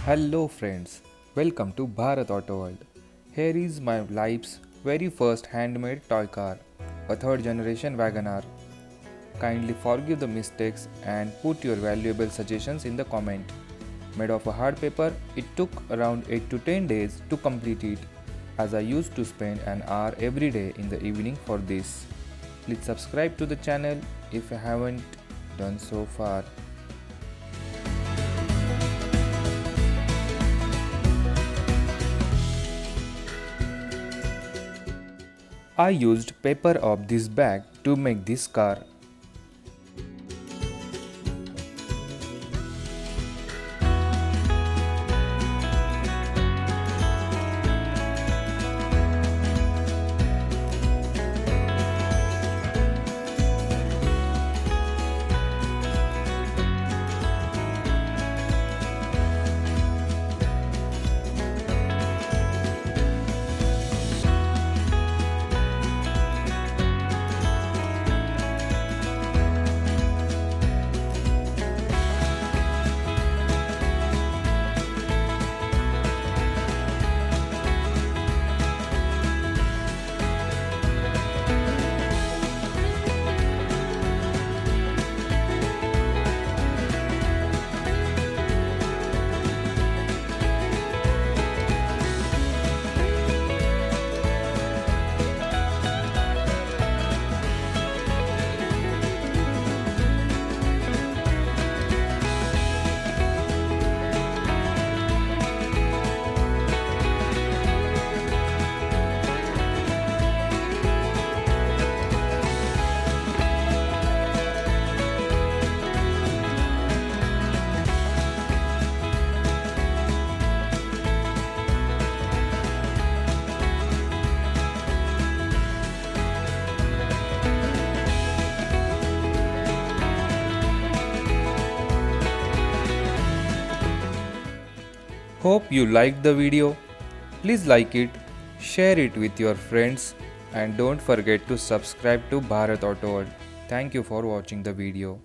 Hello friends, welcome to Bharat Auto World. Here is my life's very first handmade toy car, a third generation WagonR. Kindly forgive the mistakes and put your valuable suggestions in the comment. Made of a hard paper, it took around 8 to 10 days to complete it, as I used to spend an hour every day in the evening for this. Please subscribe to the channel if you haven't done so far. I used paper of this bag to make this car. Hope you liked the video. Please like it, share it with your friends and don't forget to subscribe to Bharat Auto World. Thank you for watching the video.